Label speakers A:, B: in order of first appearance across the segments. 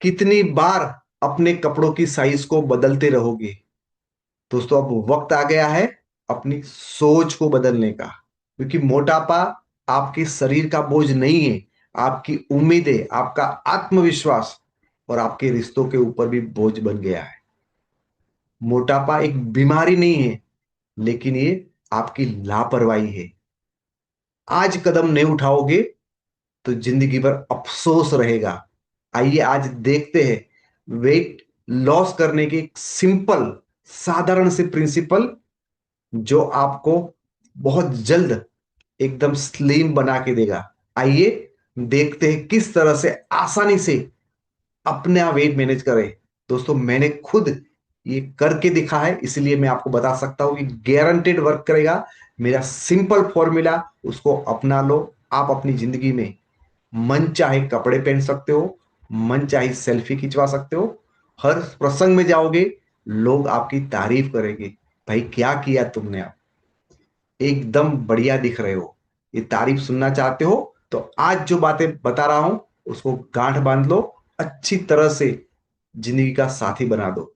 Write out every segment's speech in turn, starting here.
A: कितनी बार अपने कपड़ों की साइज को बदलते रहोगे? दोस्तों, अब वक्त आ गया है अपनी सोच को बदलने का, क्योंकि मोटापा आपके शरीर का बोझ नहीं है, आपकी उम्मीदें, आपका आत्मविश्वास और आपके रिश्तों के ऊपर भी बोझ बन गया है। मोटापा एक बीमारी नहीं है, लेकिन ये आपकी लापरवाही है। आज कदम नहीं उठाओगे तो जिंदगी भर अफसोस रहेगा। आइए आज देखते हैं वेट लॉस करने की एक सिंपल साधारण से प्रिंसिपल, जो आपको बहुत जल्द एकदम स्लिम बना के देगा। आइए देखते हैं किस तरह से आसानी से अपना वेट मैनेज करें। दोस्तों, मैंने खुद ये करके दिखा है, इसलिए मैं आपको बता सकता हूं कि गारंटेड वर्क करेगा। मेरा सिंपल फॉर्मूला, उसको अपना लो। आप अपनी जिंदगी में मन चाहे कपड़े पहन सकते हो, मन चाहे सेल्फी खिंचवा सकते हो, हर प्रसंग में जाओगे लोग आपकी तारीफ करेंगे। भाई, क्या किया तुमने? आप एकदम बढ़िया दिख रहे हो। ये तारीफ सुनना चाहते हो तो आज जो बातें बता रहा हूं उसको गांठ बांध लो, अच्छी तरह से जिंदगी का साथी बना दो।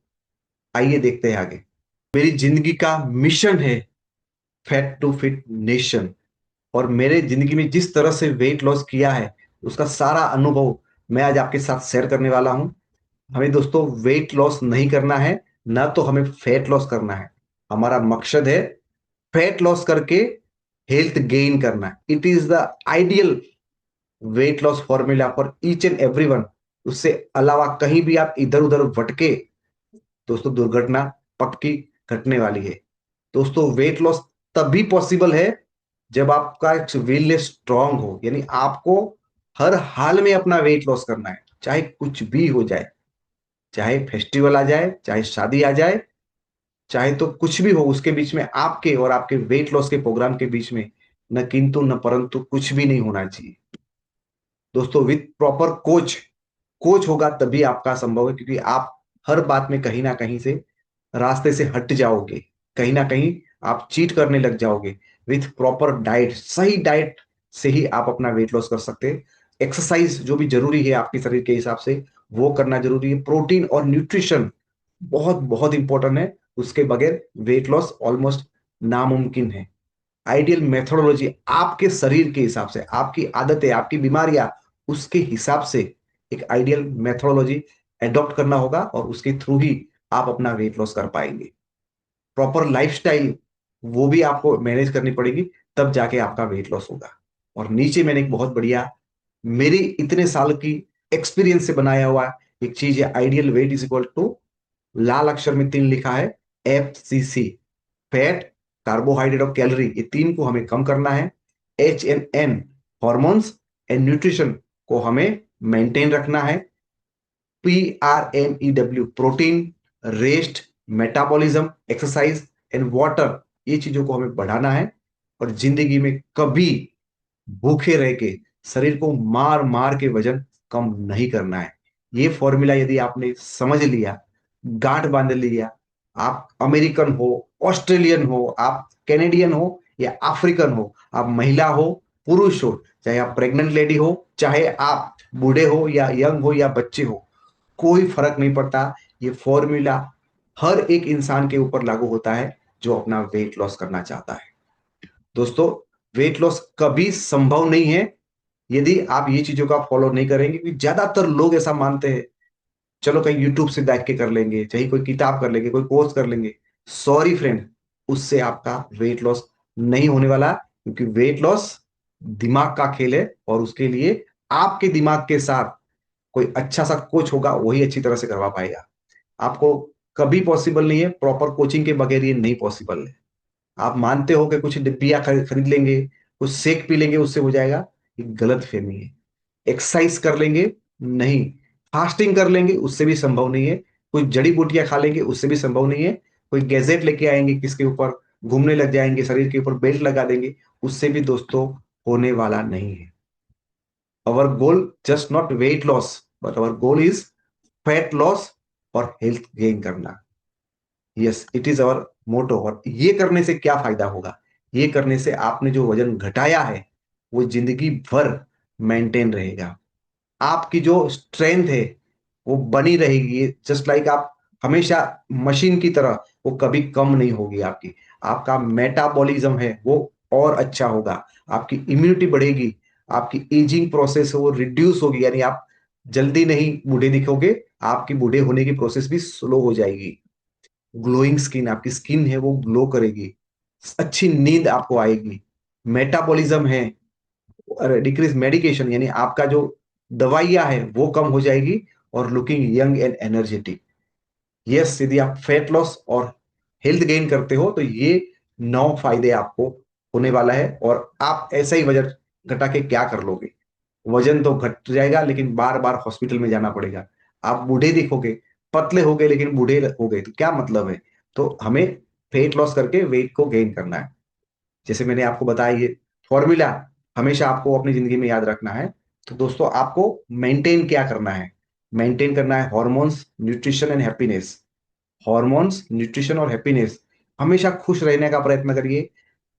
A: आइए देखते हैं आगे। मेरी जिंदगी का मिशन है फैट टू फिट नेशन, और मेरे जिंदगी में जिस तरह से वेट लॉस किया है उसका सारा अनुभव मैं आज आपके साथ शेयर करने वाला हूं। हमें दोस्तों वेट लॉस नहीं करना है, ना तो हमें फैट लॉस करना है। हमारा मकसद है फैट लॉस करके हेल्थ गेन करना। It is the ideal weight loss formula for each and everyone. उससे अलावा कहीं भी आप इधर उधर भटके, दोस्तों दुर्घटना पक्की घटने वाली है। दोस्तों, वेट लॉस तभी पॉसिबल है जब आपका विल स्ट्रांग हो, यानी आपको हर हाल में अपना वेट लॉस करना है, चाहे कुछ भी हो जाए। चाहे फेस्टिवल आ जाए, चाहे शादी आ जाए, चाहे तो कुछ भी हो, उसके बीच में आपके और आपके वेट लॉस के प्रोग्राम के बीच में न किंतु न परंतु कुछ भी नहीं होना चाहिए। दोस्तों, विथ प्रॉपर कोच, कोच होगा तभी आपका संभव है, क्योंकि आप हर बात में कहीं ना कहीं से रास्ते से हट जाओगे, कहीं ना कहीं आप चीट करने लग जाओगे। विथ प्रॉपर डाइट, सही डाइट से ही आप अपना वेट लॉस कर सकते हैं। एक्सरसाइज जो भी जरूरी है आपके शरीर के हिसाब से, वो करना जरूरी है। प्रोटीन और न्यूट्रिशन बहुत बहुत इंपॉर्टेंट है, उसके बगैर वेट लॉस ऑलमोस्ट नामुमकिन है। आइडियल मेथोडोलॉजी आपके शरीर के हिसाब से, आपकी आदतें, आपकी बीमारियां, उसके हिसाब से एक आइडियल मेथोडोलॉजी एडॉप्ट करना होगा, और उसके थ्रू ही आप अपना वेट लॉस कर पाएंगे। प्रॉपर लाइफस्टाइल वो भी आपको मैनेज करनी पड़ेगी, तब जाके आपका वेट लॉस होगा। और नीचे मैंने एक बहुत बढ़िया, मेरी इतने साल की एक्सपीरियंस से बनाया हुआ एक चीज है। Ideal weight is equal to, लाल अक्षर में 3 लिखा है, FCC, फैट, कार्बोहाइड्रेट और कैलोरी, ये 3 को हमें कम करना है। HNN, हॉर्मोन्स एंड न्यूट्रिशन को हमें मेंटेन रखना है। PRMEW, protein, rest, metabolism, exercise and water, ये चीजों को हमें बढ़ाना है। और जिंदगी में कभी भूखे रह के शरीर को मार मार के वजन कम नहीं करना है। ये फॉर्मूला यदि आपने समझ लिया, गांठ बांध लिया, आप अमेरिकन हो, ऑस्ट्रेलियन हो, आप कैनेडियन हो या अफ्रीकन हो, आप महिला हो, पुरुष हो, चाहे आप प्रेग्नेंट लेडी हो, चाहे आप बूढ़े हो या यंग हो या बच्चे हो, कोई फर्क नहीं पड़ता। ये फॉर्मूला हर एक इंसान के ऊपर लागू होता है जो अपना वेट लॉस करना चाहता है। दोस्तों, वेट लॉस कभी संभव नहीं है यदि आप ये चीजों का फॉलो नहीं करेंगे, क्योंकि ज्यादातर लोग ऐसा मानते हैं चलो कहीं यूट्यूब से देख के कर लेंगे, चाहे कोई किताब कर लेंगे, कोई कोर्स कर लेंगे। सॉरी फ्रेंड, उससे आपका वेट लॉस नहीं होने वाला, क्योंकि वेट लॉस दिमाग का खेल है, और उसके लिए आपके दिमाग के साथ कोई अच्छा सा कोच होगा, वही अच्छी तरह से करवा पाएगा। आपको कभी पॉसिबल नहीं है, प्रॉपर कोचिंग के बगैर ये नहीं पॉसिबल है। आप मानते हो कि कुछ डिब्बियां खरीद लेंगे, कुछ शेक पी लेंगे उससे हो जाएगा, ये गलत फहमी है। एक्सरसाइज कर लेंगे, नहीं। फास्टिंग कर लेंगे, उससे भी संभव नहीं है। कोई जड़ी बूटियां खा लेंगे, उससे भी संभव नहीं है। कोई गैजेट लेके आएंगे किसके ऊपर, घूमने लग जाएंगे, शरीर के ऊपर बेल्ट लगा देंगे, उससे भी दोस्तों होने वाला नहीं है। Our goal just not weight loss, but our goal is fat loss और हेल्थ गेन करना। Yes, it is our motto. और ये करने से क्या फायदा होगा? ये करने से आपने जो वजन घटाया है वो जिंदगी भर मेंटेन रहेगा। आपकी जो स्ट्रेंथ है वो बनी रहेगी, जस्ट लाइक आप हमेशा मशीन की तरह, वो कभी कम नहीं होगी आपकी। आपका मेटाबॉलिज्म है वो और अच्छा होगा, आपकी इम्यूनिटी बढ़ेगी, आपकी एजिंग प्रोसेस है वो रिड्यूस होगी, यानी आप जल्दी नहीं बूढ़े दिखोगे, आपकी बूढ़े होने की प्रोसेस भी स्लो हो जाएगी। ग्लोइंग स्किन, आपकी स्किन है वो ग्लो करेगी, अच्छी नींद आपको आएगी, मेटाबॉलिज्म है डिक्रीज, मेडिकेशन यानी आपका जो दवाइयां है वो कम हो जाएगी, और looking young and energetic. Yes, यदि आप फैट लॉस और हेल्थ गेन करते हो तो ये 9 फायदे आपको होने वाला है, और आप ऐसा ही वजन घटा के क्या कर लोगे? वजन तो घट जाएगा लेकिन बार बार हॉस्पिटल में जाना पड़ेगा। आप बूढ़े दिखोगे, पतले हो गए लेकिन बूढ़े हो गए, तो क्या मतलब है? तो हमें फेट लॉस करके वेट को गेन करना है। जैसे मैंने आपको बताया, ये फॉर्मूला हमेशा आपको अपनी जिंदगी में याद रखना है। तो दोस्तों, आपको मेंटेन क्या करना है? मेंटेन करना है hormones, nutrition and happiness. Hormones, nutrition और हैप्पीनेस, हमेशा खुश रहने का प्रयत्न करिए।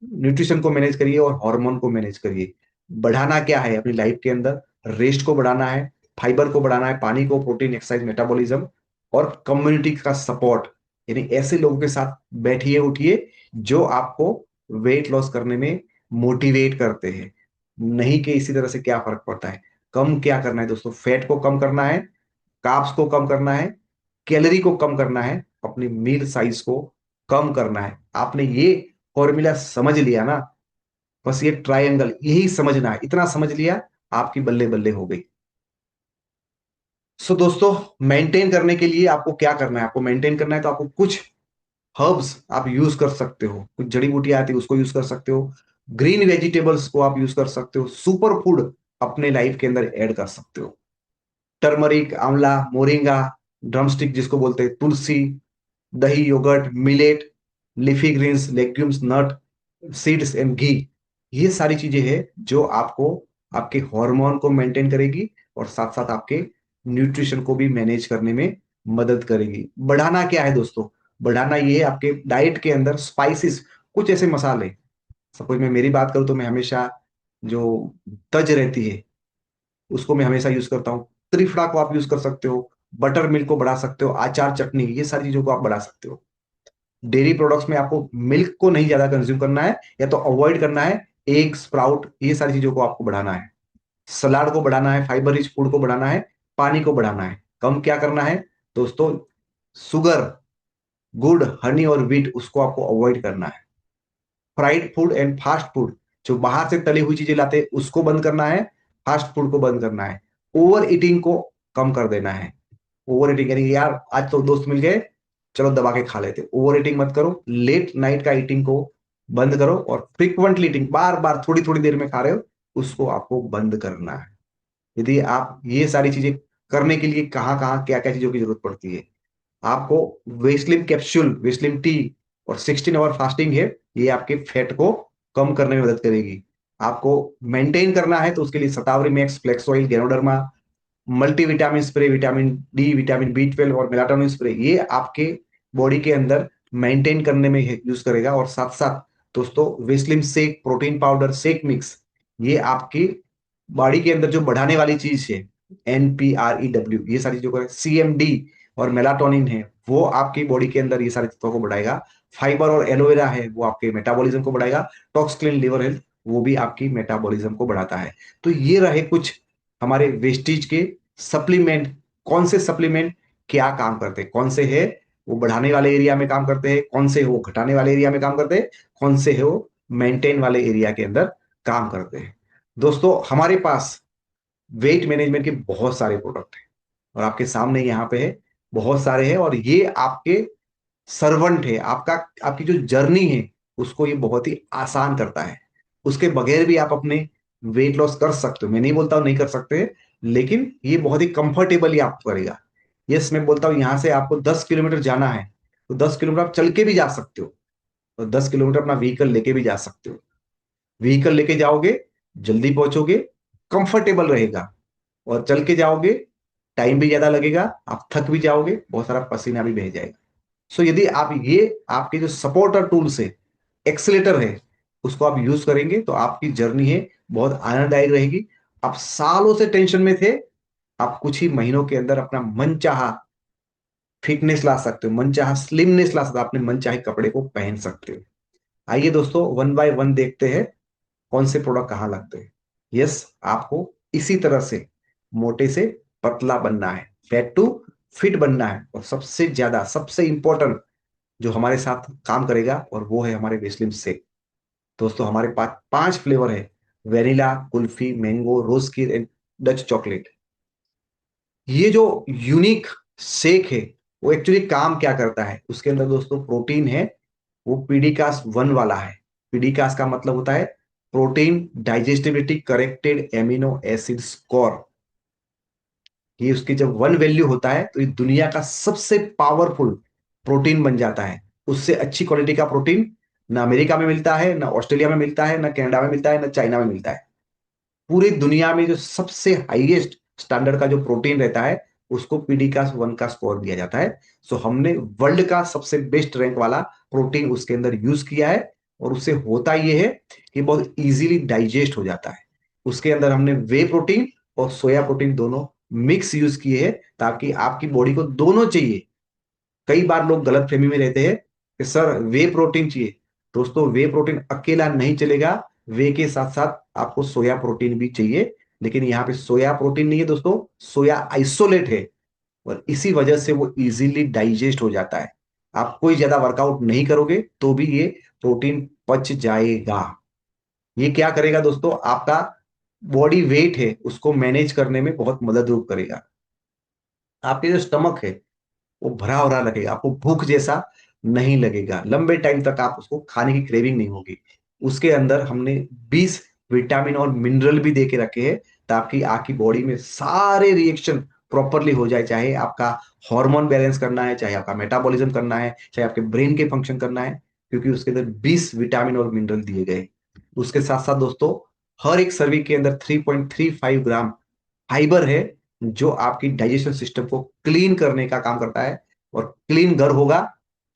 A: न्यूट्रिशन को मैनेज करिए और हार्मोन को मैनेज करिए। बढ़ाना क्या है अपनी लाइफ के अंदर? रेस्ट को बढ़ाना है, फाइबर को बढ़ाना है, पानी को, प्रोटीन, एक्सरसाइज, मेटाबॉलिज्म, और कम्युनिटी का सपोर्ट, यानी ऐसे लोगों के साथ बैठिए उठिए जो आपको वेट लॉस करने में मोटिवेट करते हैं। नहीं कि इसी तरह से क्या फर्क पड़ता है। कम क्या करना है दोस्तों? फैट को कम करना है, कार्ब्स को कम करना है, कैलोरी को कम करना है, अपनी मील साइज को कम करना है। आपने ये फॉर्मूला समझ लिया ना? बस ये ट्रायंगल यही समझना है, इतना समझ लिया, आपकी बल्ले बल्ले हो गई। सो दोस्तों, मेंटेन करने के लिए आपको क्या करना है? आपको मेंटेन करना है तो आपको कुछ हर्ब्स आप यूज कर सकते हो, कुछ जड़ी बूटियां आती है उसको यूज कर सकते हो, ग्रीन वेजिटेबल्स को आप यूज कर सकते हो, सुपर फूड अपने लाइफ के अंदर ऐड कर सकते हो। टर्मरिक, आंवला, मोरिंगा, ड्रमस्टिक जिसको बोलते हैं, tulsi, dahi, yogurt, millet, leafy greens, legumes, nut, seeds and ghee, ये सारी चीजें हैं जो आपको आपके हार्मोन को मेंटेन करेगी, और साथ साथ आपके न्यूट्रिशन को भी मैनेज करने में मदद करेगी। बढ़ाना क्या है दोस्तों? बढ़ाना ये है आपके डाइट के अंदर स्पाइसेस, कुछ ऐसे मसाले। सपोज मैं मेरी बात करूं तो मैं हमेशा जो तज रहती है उसको मैं हमेशा यूज करता हूँ। त्रिफला को आप यूज कर सकते हो, बटर मिल्क को बढ़ा सकते हो, अचार, चटनी, ये सारी चीजों को आप बढ़ा सकते हो। डेयरी प्रोडक्ट्स में आपको मिल्क को नहीं ज्यादा कंज्यूम करना है, या तो अवॉइड करना है। एग, स्प्राउट, ये सारी चीजों को आपको बढ़ाना है। सलाद को बढ़ाना है, फाइबर रिच फूड को बढ़ाना है, पानी को बढ़ाना है। कम क्या करना है दोस्तों? शुगर, गुड़, हनी और व्हीट, उसको आपको अवॉइड करना है। Fried food and fast food, जो बाहर से तली हुई चीजें लाते हैं उसको बंद करना है, फास्ट फूड को बंद करना है। ओवर ईटिंग को कम कर देना है। ओवर ईटिंग यानी यार आज तो दोस्त मिल गए, चलो दबा के खा लेते, ओवर ईटिंग मत करो। लेट नाइट का ईटिंग को बंद करो, और फ्रिक्वेंटली ईटिंग, बार बार थोड़ी थोड़ी देर में खा रहे हो, उसको आपको बंद करना है। यदि आप ये सारी चीजें करने के लिए कहाँ कहाँ क्या क्या चीजों की जरूरत पड़ती है? आपको वेस्लिम कैप्सूल, वेस्लिम टी, और 16 आवर फास्टिंग है, ये आपके फैट को कम करने में मदद करेगी। आपको मेंटेन करना है तो उसके लिए Shatavari max, flax oil, ganoderma, multivitamin spray, vitamin D, vitamin B 12 और मेलाटोनिन स्प्रे, ये आपके बॉडी के अंदर मेंटेन करने में यूज करेगा। और साथ साथ दोस्तों, Weslim shake, protein powder, shake mix, ये आपकी बॉडी के अंदर जो बढ़ाने वाली चीज है, NPREW, ये सारी चीजों को, CMD और मेलाटोनिन है, वो आपकी बॉडी के अंदर ये सारी चीजों को बढ़ाएगा। फाइबर और एलोवेरा है, वो आपके मेटाबॉलिज्म को बढ़ाएगा। टॉक्सक्लिन लिवर हेल्थ, वो भी आपकी मेटाबॉलिज्म को बढ़ाता है। तो ये रहे कुछ हमारे वेस्टीज के सप्लीमेंट। कौन से सप्लीमेंट क्या काम करते हैं, कौन से है वो बढ़ाने वाले एरिया में काम करते हैं, कौन से है वो घटाने वाले एरिया में काम करते हैं, कौन से है वो मेंटेन वाले एरिया के अंदर काम करते हैं। दोस्तों, हमारे पास वेट मैनेजमेंट के बहुत सारे प्रोडक्ट हैं, और आपके सामने यहाँ पे है, बहुत सारे हैं, और ये आपके सर्वेंट है, आपका आपकी जो जर्नी है उसको ये बहुत ही आसान करता है। उसके बगैर भी आप अपने वेट लॉस कर सकते हो, मैं नहीं बोलता हूं नहीं कर सकते, लेकिन ये बहुत ही कंफर्टेबली आपको करेगा। यस, मैं बोलता हूँ यहाँ से आपको 10 किलोमीटर जाना है तो 10 किलोमीटर आप चल के भी जा सकते हो, और 10 किलोमीटर अपना व्हीकल लेके भी जा सकते हो। व्हीकल लेके जाओगे, जल्दी पहुंचोगे, कंफर्टेबल रहेगा, और चल के जाओगे, टाइम भी ज्यादा लगेगा, आप थक भी जाओगे, बहुत सारा पसीना भी बह जाएगा। सो यदि आप ये आपके जो सपोर्टर टूल्स है, एक्सीलेटर है, उसको आप यूज करेंगे तो आपकी जर्नी है बहुत आनंददायक रहेगी। आप सालों से टेंशन में थे, आप कुछ ही महीनों के अंदर अपना मनचाहा फिटनेस ला सकते हो, मनचाहा स्लिमनेस ला सकते हो, अपने मनचाहे कपड़े को पहन सकते हो। आइए दोस्तों, वन बाय वन देखते हैं कौन से प्रोडक्ट कहाँ लगते हैं। यस, आपको इसी तरह से मोटे से पतला बनना है, फैट टू फिट बनना है, और सबसे ज्यादा सबसे इंपॉर्टेंट जो हमारे साथ काम करेगा, और वो है हमारे वेस्लिन शेक। दोस्तों हमारे पास 5 फ्लेवर है: वेनिला, कुल्फी, मैंगो, रोज किर एंड डच चॉकलेट। ये जो यूनिक शेक है, वो एक्चुअली काम क्या करता है, उसके अंदर दोस्तों प्रोटीन है, वो पीडीकास 1 वाला है। पीडीकास का मतलब होता है protein digestibility corrected amino acid score. ये उसकी जब 1 वैल्यू होता है तो ये दुनिया का सबसे पावरफुल प्रोटीन बन जाता है। उससे अच्छी क्वालिटी का प्रोटीन ना अमेरिका में मिलता है, ना ऑस्ट्रेलिया में मिलता है, ना कनाडा में मिलता है, ना चाइना में मिलता है। पूरी दुनिया में जो सबसे हाईएस्ट स्टैंडर्ड का जो प्रोटीन रहता है, उसको पीडीकास 1 का स्कोर दिया जाता है। सो हमने वर्ल्ड का सबसे बेस्ट रैंक वाला प्रोटीन उसके अंदर यूज किया है, और उससे होता यह है कि बहुत इजीली डाइजेस्ट हो जाता है। उसके अंदर हमने वे प्रोटीन और सोया प्रोटीन दोनों मिक्स यूज किए हैं, ताकि आपकी बॉडी को दोनों चाहिए। कई बार लोग गलत फहमी में रहते हैं कि सर वे प्रोटीन चाहिए। दोस्तों वे प्रोटीन अकेला नहीं चलेगा, वे के साथ साथ आपको सोया प्रोटीन भी चाहिए। लेकिन यहाँ पे सोया प्रोटीन नहीं है दोस्तों, सोया आइसोलेट है, और इसी वजह से वो इजीली डाइजेस्ट हो जाता है। आप कोई ज्यादा वर्कआउट नहीं करोगे तो भी ये प्रोटीन पच जाएगा। ये क्या करेगा दोस्तों, आपका बॉडी वेट है उसको मैनेज करने में बहुत मदद रूप करेगा। आपके जो स्टमक है वो भरा भरा लगेगा, आपको भूख जैसा नहीं लगेगा, लंबे टाइम तक आप उसको खाने की क्रेविंग नहीं होगी। उसके अंदर हमने 20 विटामिन और मिनरल भी दे के रखे हैं, ताकि आपकी बॉडी में सारे रिएक्शन प्रॉपरली हो जाए। चाहे आपका हार्मोन बैलेंस करना है, चाहे आपका मेटाबॉलिज्म करना है, चाहे आपके ब्रेन के फंक्शन करना है, क्योंकि उसके अंदर 20 विटामिन और मिनरल दिए गए। उसके साथ साथ दोस्तों, हर एक सर्विंग के अंदर 3.35 ग्राम फाइबर है, जो आपकी डाइजेशन सिस्टम को क्लीन करने का काम करता है। और क्लीन घर होगा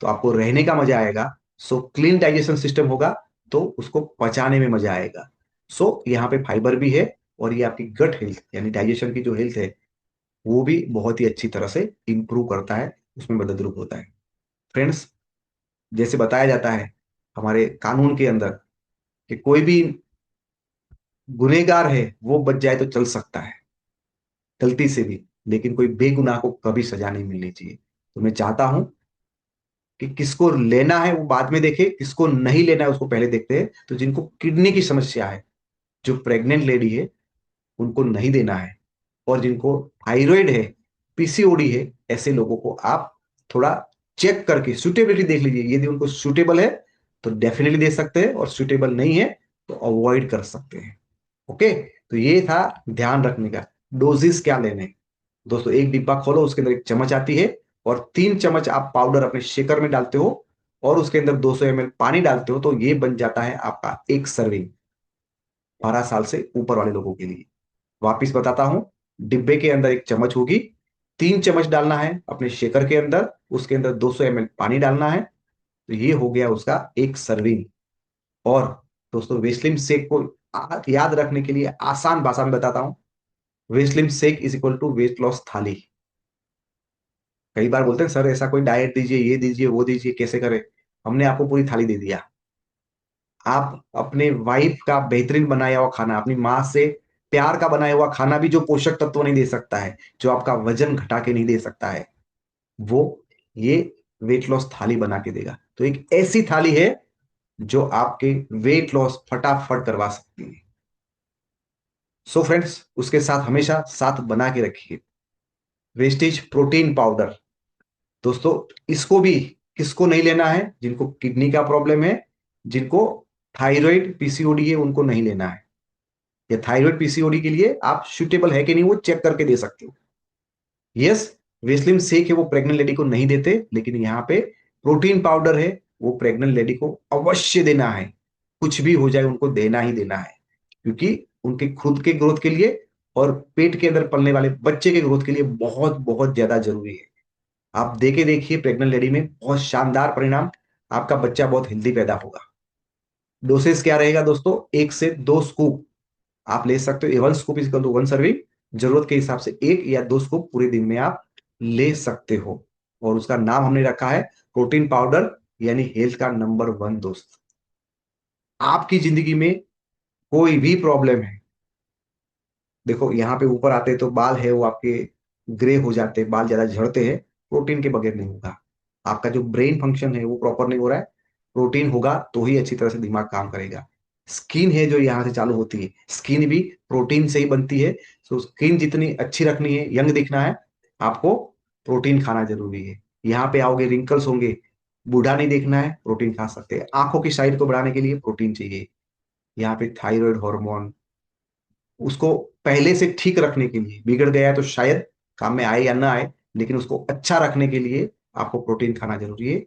A: तो आपको रहने का मजा आएगा। सो क्लीन डाइजेशन सिस्टम होगा तो उसको पचाने में मजा आएगा। सो यहाँ पे फाइबर भी है, और ये आपकी गट हेल्थ यानी डाइजेशन की जो हेल्थ है, वो भी बहुत ही अच्छी तरह से इंप्रूव करता है, उसमें मददरूप होता है। फ्रेंड्स, जैसे बताया जाता है हमारे कानून के अंदर कि कोई भी गुनहगार है वो बच जाए तो चल सकता है गलती से भी, लेकिन कोई बेगुनाह को कभी सजा नहीं मिलनी चाहिए। तो मैं चाहता हूं कि किसको लेना है वो बाद में देखे, किसको नहीं लेना है उसको पहले देखते हैं। तो जिनको किडनी की समस्या है, जो प्रेग्नेंट लेडी है, उनको नहीं देना है। और जिनको थायराइड है, पीसीओडी है, ऐसे लोगों को आप थोड़ा चेक करके सुटेबिलिटी देख लीजिए। यदि उनको सुटेबल है तो डेफिनेटली दे सकते हैं, और सुटेबल नहीं है तो अवॉइड कर सकते हैं। ओके, तो ये था ध्यान रखने का। डोजेस क्या लेने, दोस्तों एक डिब्बा खोलो, उसके अंदर एक चम्मच आती है, और 3 चम्मच आप पाउडर अपने शेकर में डालते हो, और उसके अंदर 200 ml पानी डालते हो, तो ये बन जाता है आपका एक सर्विंग 12 साल से ऊपर वाले लोगों के लिए। वापिस बताता हूं, डिब्बे के अंदर एक चम्मच होगी, 3 चम्मच डालना है अपने शेकर के अंदर, उसके अंदर 200 ml पानी डालना है, तो ये हो गया उसका एक सर्विंग। और दोस्तों वेस्लिन शेक को याद रखने के लिए आसान भाषा में बताता हूं, Weslin shake is equal to weight loss thali. कई बार बोलते हैं सर ऐसा कोई डाइट दीजिए, ये दीजिए, वो दीजिए, कैसे करें। हमने आपको पूरी थाली दे दिया। आप अपने वाइफ का बेहतरीन बनाया हुआ खाना, अपनी माँ से प्यार का बनाया हुआ खाना भी जो पोषक तत्व नहीं दे सकता है, जो आपका वजन घटा के नहीं दे सकता है, वो ये वेट लॉस थाली बना के देगा। तो एक ऐसी थाली है जो आपके वेट लॉस फटाफट करवा सकती है। सो फ्रेंड्स, उसके साथ हमेशा साथ बना के रखिए वेस्टेज प्रोटीन पाउडर। दोस्तों इसको भी किसको नहीं लेना है, जिनको किडनी का प्रॉब्लम है, जिनको थायराइड पीसीओडी है, उनको नहीं लेना है। या थायराइड पीसीओडी के लिए आप सुटेबल है कि नहीं वो चेक करके दे सकते हो। यस, वेस्लिन शेक है वो प्रेग्नेंट लेडी को नहीं देते, लेकिन यहाँ पे प्रोटीन पाउडर है, वो प्रेग्नेंट लेडी को अवश्य देना है। कुछ भी हो जाए उनको देना ही देना है, क्योंकि उनके खुद के ग्रोथ के लिए और पेट के अंदर पलने वाले बच्चे के ग्रोथ के लिए बहुत बहुत ज्यादा जरूरी है। आप देखे देखिए प्रेग्नेंट लेडी में बहुत शानदार परिणाम, आपका बच्चा बहुत हेल्दी पैदा होगा। डोसेस क्या रहेगा दोस्तों, 1 से 2 स्कूप आप ले सकते हो। 1 scoop is equal to 1 serving, जरूरत के हिसाब से एक या दो स्कूप पूरे दिन में आप ले सकते हो। और उसका नाम हमने रखा है प्रोटीन पाउडर, यानी हेल्थ का नंबर वन दोस्त। आपकी जिंदगी में कोई भी प्रॉब्लम है, देखो यहाँ पे ऊपर आते तो बाल है वो आपके ग्रे हो जाते, बाल ज्यादा झड़ते हैं, प्रोटीन के बगैर नहीं होगा। आपका जो ब्रेन फंक्शन है वो प्रॉपर नहीं हो रहा है, प्रोटीन होगा तो ही अच्छी तरह से दिमाग काम करेगा। स्किन है जो यहाँ से चालू होती है, स्किन भी प्रोटीन से ही बनती है। तो स्किन जितनी अच्छी रखनी है, यंग दिखना है, आपको प्रोटीन खाना जरूरी है। यहाँ पे आओगे रिंकल्स होंगे, बूढ़ा नहीं देखना है, प्रोटीन खा सकते हैं। आंखों की साइड को बढ़ाने के लिए प्रोटीन चाहिए। यहाँ पे थायराइड हार्मोन, उसको पहले से ठीक रखने के लिए, बिगड़ गया है तो शायद काम में आए या ना आए, लेकिन उसको अच्छा रखने के लिए आपको प्रोटीन खाना जरूरी है।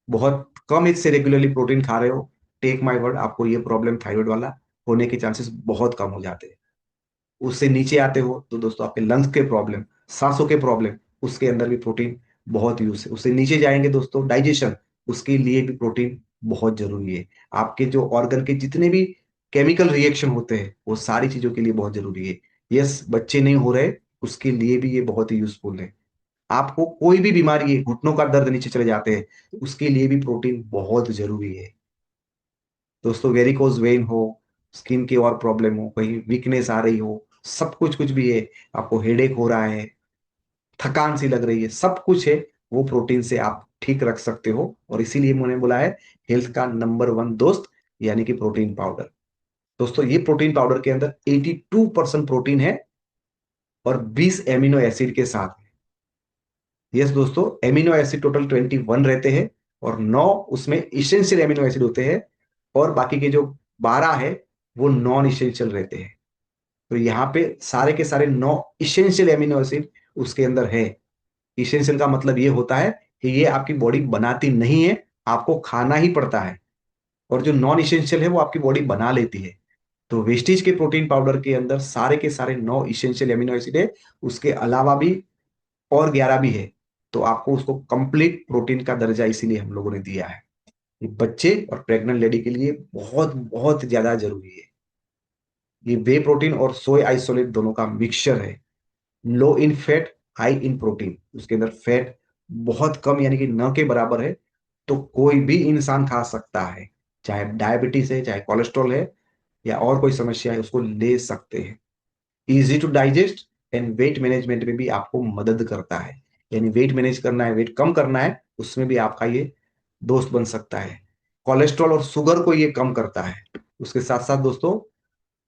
A: बहुत कम एज से रेगुलरली प्रोटीन खा रहे हो, टेक माय वर्ड, आपको ये प्रॉब्लम थायराइड वाला होने के चांसेस बहुत कम हो जाते हैं। उससे नीचे आते हो तो दोस्तों आपके लंग्स के प्रॉब्लम, सांसों के प्रॉब्लम, उसके अंदर भी प्रोटीन बहुत यूज है। उससे नीचे जाएंगे दोस्तों डाइजेशन, उसके लिए भी प्रोटीन बहुत जरूरी है। आपके जो ऑर्गन के जितने भी केमिकल रिएक्शन होते हैं वो सारी चीजों के लिए बहुत जरूरी है। यस, बच्चे नहीं हो रहे, उसके लिए भी ये बहुत ही यूजफुल है। आपको कोई भी बीमारी है, घुटनों का दर्द नीचे चले जाते हैं, तो उसके लिए भी प्रोटीन बहुत जरूरी है दोस्तों। वेरिकोज वेन हो, स्किन की और प्रॉब्लम हो, कहीं वीकनेस आ रही हो, सब कुछ कुछ भी है, आपको हेडेक हो रहा है, थकान सी लग रही है, सब कुछ है, वो प्रोटीन से आप ठीक रख सकते हो। और इसीलिए मैंने बोला है हेल्थ का नंबर वन दोस्त, यानी कि प्रोटीन पाउडर। दोस्तों ये प्रोटीन पाउडर के अंदर 82% प्रोटीन है और 20 एमिनो एसिड के साथ। यस दोस्तों, एमिनो एसिड टोटल 21 रहते हैं और 9 उसमें इसेंशियल एमिनो एसिड होते हैं, और बाकी के जो 12 है वो नॉन इसेंशियल रहते हैं। तो यहाँ पे सारे के सारे 9 इसेंशियल एमिनो एसिड उसके अंदर है। इसेंशियल का मतलब ये होता है कि ये आपकी बॉडी बनाती नहीं है, आपको खाना ही पड़ता है। और जो नॉन इसेंशियल है वो आपकी बॉडी बना लेती है। तो वेस्टीज के प्रोटीन पाउडर के अंदर सारे के सारे 9 इसेंशियल एमिनो एसिड है, उसके अलावा भी और 11 भी है। तो आपको उसको कंप्लीट प्रोटीन का दर्जा इसीलिए हम लोगों ने दिया है। ये बच्चे और प्रेग्नेंट लेडी के लिए बहुत बहुत ज्यादा जरूरी है। ये वे प्रोटीन और सोय आइसोलेट दोनों का मिक्सचर है। लो इन फैट, हाई इन प्रोटीन, उसके अंदर फैट बहुत कम यानी कि न के बराबर है। तो कोई भी इंसान खा सकता है, चाहे डायबिटीज है, चाहे कोलेस्ट्रॉल है, या और कोई समस्या है, उसको ले सकते हैं। Easy to digest and weight management में भी आपको मदद करता है। यानी वेट मैनेज करना है, वेट कम करना है, उसमें भी आपका ये दोस्त बन सकता है। कोलेस्ट्रॉल और शुगर को ये कम करता है। उसके साथ साथ दोस्तों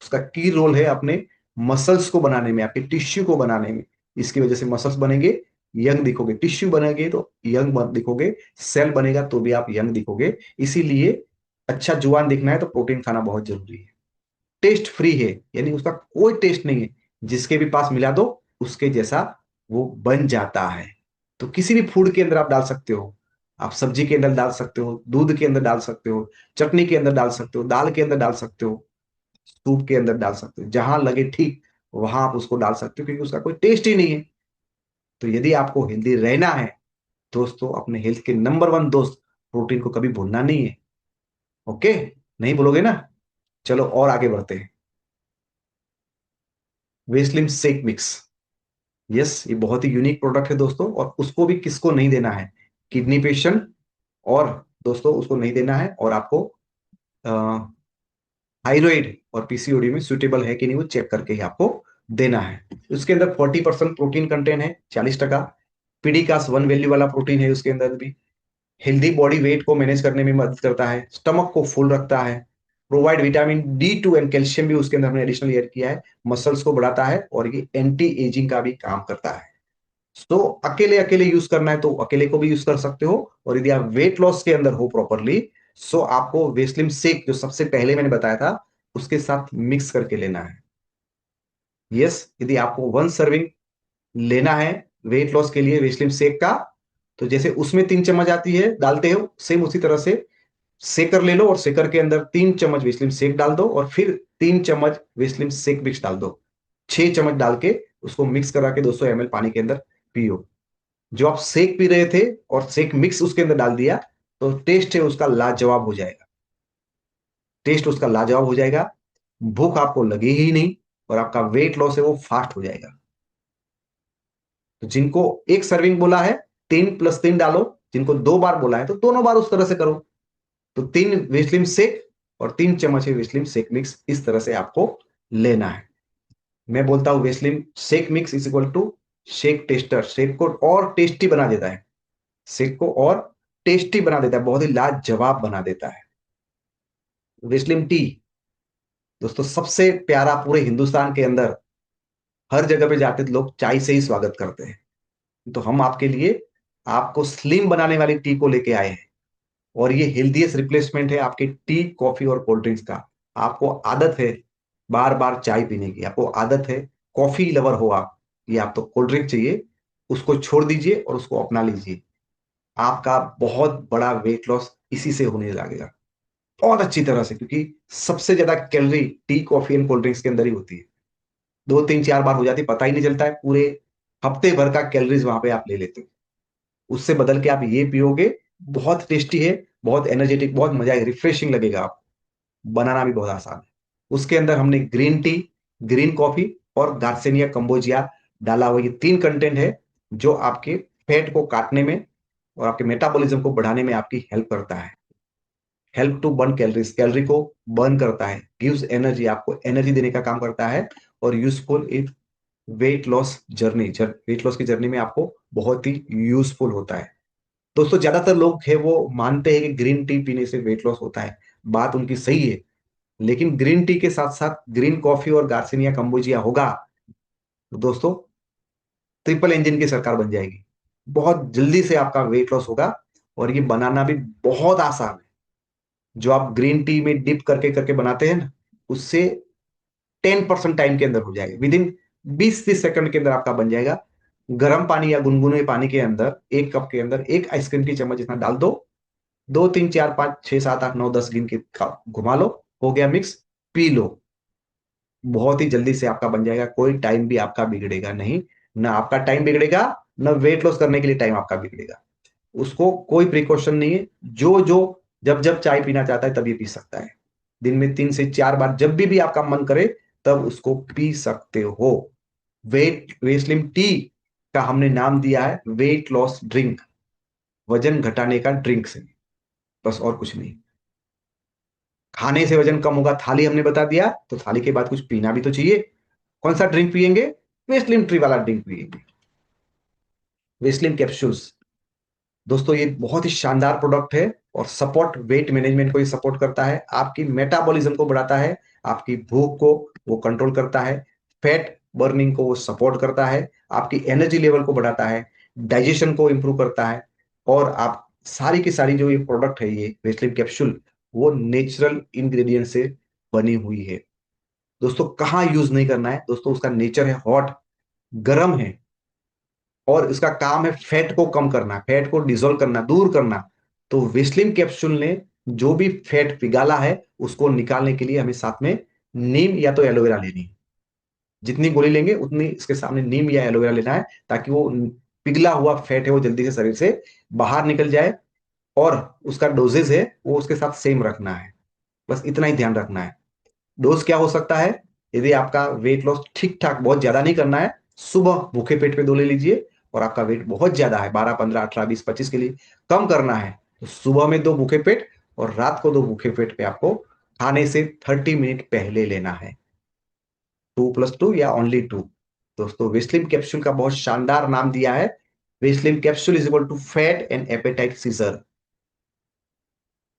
A: उसका की रोल है अपने मसल्स को बनाने में, आपके टिश्यू को बनाने में। इसकी वजह से मसल्स बनेंगे, यंग दिखोगे, टिश्यू बनेंगे तो यंग दिखोगे, सेल बनेगा तो भी आप यंग दिखोगे। इसीलिए अच्छा जुआन दिखना है तो प्रोटीन खाना बहुत जरूरी है। टेस्ट फ्री है, यानी उसका कोई टेस्ट नहीं है, जिसके भी पास मिला दो उसके जैसा वो बन जाता है। तो किसी भी फूड के अंदर आप डाल सकते हो, आप सब्जी के अंदर डाल सकते हो, दूध के अंदर डाल सकते हो, चटनी के अंदर डाल सकते हो, दाल के अंदर डाल सकते हो, सूप के अंदर डाल सकते हो, जहां लगे ठीक वहां आप उसको डाल सकते हो, क्योंकि उसका कोई टेस्ट ही नहीं है। तो यदि आपको हेल्दी रहना है दोस्तों, अपने हेल्थ के नंबर वन दोस्त प्रोटीन को कभी भूलना नहीं है। ओके, नहीं बोलोगे ना? चलो और आगे बढ़ते हैं। वेस्लिम शेक मिक्स, यस, ये बहुत ही यूनिक प्रोडक्ट है दोस्तों, और उसको भी किसको नहीं देना है? किडनी पेशेंट, और दोस्तों उसको नहीं देना है, और आपको थायराइड और पीसीओडी में सुटेबल है कि नहीं वो चेक करके ही आपको देना है। उसके अंदर 40% प्रोटीन कंटेंट है, 40%। पीडीकास वन वैल्यू वाला प्रोटीन है उसके अंदर भी। हेल्दी बॉडी वेट को मैनेज करने में मदद करता है, स्टमक को फुल रखता है, provide vitamin D2 and calcium भी उसके अंदर हमने एडिशनल ऐड किया है, मसल्स को बढ़ाता है, और ये एंटी एजिंग का भी काम करता है। तो अकेले अकेले यूज करना है तो अकेले को भी यूज कर सकते हो, और यदि आप वेट लॉस के अंदर हो प्रॉपरली, सो आपको वेस्लिम शेक जो सबसे पहले मैंने बताया था उसके साथ मिक्स करके लेना है। यस, यदि आपको 1 सर्विंग लेना है वेट लॉस के लिए वेस्लिम शेक का, तो जैसे उसमें 3 चम्मच आती है डालते हो, सेम उसी तरह से शेकर ले लो, और शेकर के अंदर 3 चम्मच वेस्लिम शेक डाल दो, और फिर 3 चम्मच वेस्लिम शेक मिक्स डाल दो। 6 चम्मच डाल के उसको मिक्स करा के 200 ml पानी के अंदर पियो। जो आप शेक पी रहे थे और शेक मिक्स उसके अंदर डाल दिया, तो टेस्ट है उसका लाजवाब हो जाएगा। टेस्ट उसका लाजवाब हो जाएगा, भूख आपको लगेगी ही नहीं, और आपका वेट लॉस है वो फास्ट हो जाएगा। तो जिनको एक सर्विंग बोला है, 3+3 डालो, जिनको 2 बार बोला है तो दोनों बार उस तरह से करो। तो 3 वेस्लिम शेक और 3 चम्मच वेस्लिम शेक मिक्स इस तरह से आपको लेना है। मैं बोलता हूं Weslim shake mix is equal to shake taster. Shake को और टेस्टी बना देता है, शेक को और टेस्टी बना देता है, बहुत ही लाजवाब बना देता है। वेस्लिम टी दोस्तों सबसे प्यारा, पूरे हिंदुस्तान के अंदर हर जगह पे जाते तो लोग चाय से ही स्वागत करते हैं। तो हम आपके लिए आपको स्लिम बनाने वाली टी को लेके आए हैं, और ये हेल्दीएस्ट रिप्लेसमेंट है आपके टी, कॉफी और कोल्ड ड्रिंक्स का। आपको आदत है बार बार चाय पीने की, आपको आदत है कॉफी लवर हो आप, ये आप तो कोल्ड ड्रिंक चाहिए, उसको छोड़ दीजिए और उसको अपना लीजिए। आपका बहुत बड़ा वेट लॉस इसी से होने लगेगा, बहुत अच्छी तरह से, क्योंकि सबसे ज्यादा calorie T, coffee and cold drinks के अंदर ही होती है। 2 3 4 बार हो जाती है, पता ही नहीं चलता है, पूरे हफ्ते भर का कैलोरीज वहां पे आप ले लेते हो। उससे बदल के आप ये पियोगे, बहुत टेस्टी है, बहुत एनर्जेटिक, बहुत मजा है, रिफ्रेशिंग लगेगा। आप बनाना भी बहुत आसान है। उसके अंदर हमने ग्रीन टी, ग्रीन कॉफी और गार्सेनिया कंबोजिया डाला हुआ, ये 3 कंटेंट है जो आपके फैट को काटने में और आपके मेटाबॉलिज्म को बढ़ाने में आपकी हेल्प करता है। Help to burn calories, calorie को बर्न करता है, गिव्स एनर्जी, आपको एनर्जी देने का काम करता है, और useful in weight loss journey, weight loss की जर्नी में आपको बहुत ही यूजफुल होता है। दोस्तों ज्यादातर लोग है वो मानते हैं कि ग्रीन टी पीने से वेट लॉस होता है, बात उनकी सही है, लेकिन ग्रीन टी के साथ साथ ग्रीन कॉफी और गार्सिनिया कंबोजिया होगा तो दोस्तों ट्रिपल इंजन की सरकार बन जाएगी। बहुत जल्दी से आपका वेट लॉस होगा, और ये बनाना भी बहुत आसान है। जो आप ग्रीन टी में डिप करके करके बनाते हैं ना, उससे 10% टाइम के अंदर हो जाएगा, विद इन 20 30 सेकंड के अंदर आपका बन जाएगा। गर्म पानी या गुनगुने पानी के अंदर 1 कप के अंदर 1 आइसक्रीम की चम्मच जितना डाल दो, 2 3 4 5 6 7 8 9 10 गिन के घुमा लो, हो गया मिक्स, पी लो। बहुत ही जल्दी से आपका बन जाएगा, कोई टाइम भी आपका बिगड़ेगा नहीं, ना आपका टाइम बिगड़ेगा, ना वेट लॉस करने के लिए टाइम आपका बिगड़ेगा। उसको कोई प्रिकॉशन नहीं है, जो जो जब जब चाय पीना चाहता है तभी पी सकता है। दिन में 3 से 4 बार जब भी आपका मन करे तब उसको पी सकते हो। वेस्लिम टी का हमने नाम दिया है वेट लॉस ड्रिंक, वजन घटाने का ड्रिंक से, बस और कुछ नहीं। खाने से वजन कम होगा, थाली हमने बता दिया, तो थाली के बाद कुछ पीना भी तो चाहिए। कौन सा ड्रिंक पियेंगे? वेस्लिन ट्री वाला ड्रिंक पियेंगे, वेस्लिन कैप्सूल्स। दोस्तों ये बहुत ही शानदार प्रोडक्ट है, और सपोर्ट वेट मैनेजमेंट को ये सपोर्ट करता है, आपकी मेटाबॉलिज्म को बढ़ाता है, आपकी भूख को वो कंट्रोल करता है, फैट बर्निंग को वो सपोर्ट करता है, आपकी एनर्जी लेवल को बढ़ाता है, डाइजेशन को इंप्रूव करता है। और आप सारी की सारी जो ये प्रोडक्ट है, ये वेस्लिन कैप्सूल, वो नेचुरल इंग्रेडिएंट से बनी हुई है। दोस्तों कहाँ यूज नहीं करना है दोस्तों, उसका नेचर है हॉट, गर्म है, और इसका काम है फैट को कम करना, फैट को डिसॉल्व करना, दूर करना। तो वेस्लिन कैप्सूल ने जो भी फैट पिघाला है उसको निकालने के लिए हमें साथ में नीम या तो एलोवेरा लेनी है। जितनी गोली लेंगे उतनी इसके सामने नीम या एलोवेरा लेना है, ताकि वो पिघला हुआ फैट है वो जल्दी से शरीर से बाहर निकल जाए, और उसका डोजेज है वो उसके साथ सेम रखना है। बस इतना ही ध्यान रखना है। डोज क्या हो सकता है? यदि आपका वेट लॉस ठीक ठाक, बहुत ज्यादा नहीं करना है, सुबह भूखे पेट पे 2 ले लीजिए, और आपका वेट बहुत ज्यादा है 12 15 18 20 25 के लिए कम करना है, तो सुबह में 2 भूखे पेट और रात को 2 भूखे पेट पे आपको खाने से 30 मिनट पहले लेना है। 2+2 या ओनली 2। दोस्तों वेस्लिन कैप्सूल का बहुत शानदार नाम दिया है, Weslin capsule is equal to fat and appetite seizer.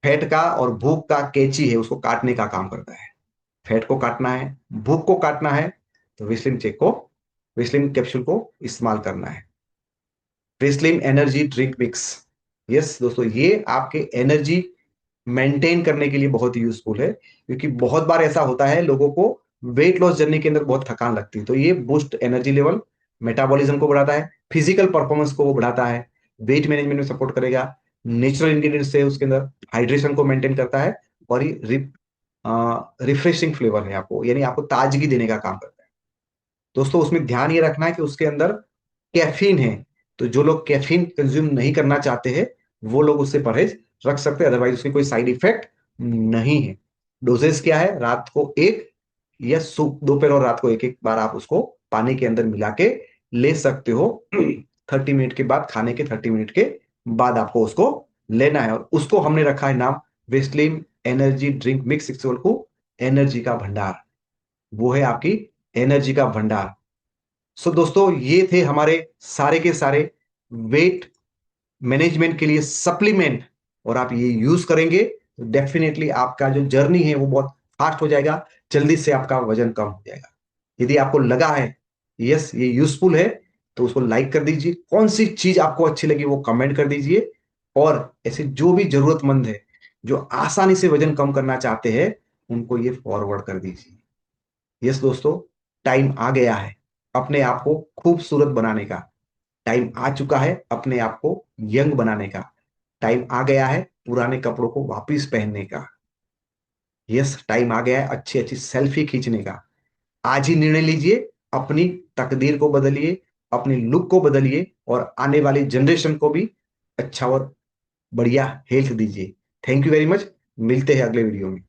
A: Fat का और भूख का कैची है, उसको काटने का काम करता है। फैट को काटना है, भूख को काटना है, तो विस्लिन कैप्सूल को इस्तेमाल करना है। विस्लिन एनर्जी ड्रिंक मिक्स, यस दोस्तों, ये आपके एनर्जी मेंटेन करने के लिए बहुत ही यूजफुल है, क्योंकि बहुत बार ऐसा होता है लोगों को वेट लॉस जर्नी के अंदर बहुत थकान लगती है, तो ये बूस्ट एनर्जी लेवल, मेटाबॉलिज्म को बढ़ाता है, फिजिकल परफॉर्मेंस को वो बढ़ाता है, वेट मैनेजमेंट में सपोर्ट करेगा, नेचुरल इंग्रेडिएंट्स है उसके अंदर, हाइड्रेशन को मेंटेन करता है, और ये रिफ्रेशिंग फ्लेवर है आपको, यानी आपको ताजगी देने का काम करता है। दोस्तों उसमें ध्यान ये रखना है कि उसके अंदर कैफीन है, तो जो लोग कैफीन कंज्यूम नहीं करना चाहते हैं वो लोग उससे परहेज रख सकते हैं, अदरवाइज उसकी कोई साइड इफेक्ट नहीं है। डोजेस क्या है? रात को 1, या दोपहर और रात को एक एक बार आप उसको पानी के अंदर मिला के ले सकते हो। 30 मिनट के बाद, खाने के 30 मिनट के बाद आपको उसको लेना है। और उसको हमने रखा है नाम Weslin energy drink mix, equal to energy का भंडार। वो है आपकी एनर्जी का भंडार। सो दोस्तों, ये थे हमारे सारे के सारे वेट मैनेजमेंट के लिए सप्लीमेंट। और आप ये यूज करेंगे तो डेफिनेटली आपका जो जर्नी है वो बहुत फास्ट हो जाएगा, जल्दी से आपका वजन कम हो जाएगा। यदि आपको लगा है यस ये यूजफुल है, तो उसको लाइक कर दीजिए। कौन सी चीज आपको अच्छी लगी वो कमेंट कर दीजिए। और ऐसे जो भी जरूरतमंद है, जो आसानी से वजन कम करना चाहते हैं, उनको ये फॉरवर्ड कर दीजिए। यस दोस्तों, टाइम आ गया है अपने आप को खूबसूरत बनाने का। टाइम आ चुका है अपने आप को यंग बनाने का। टाइम आ गया है पुराने कपड़ों को वापस पहनने का। यस, टाइम आ गया है अच्छी अच्छी सेल्फी खींचने का। आज ही निर्णय लीजिए, अपनी तकदीर को बदलिए, अपनी लुक को बदलिए, और आने वाली जनरेशन को भी अच्छा और बढ़िया हेल्थ दीजिए। Thank you very much. मिलते हैं अगले वीडियो में।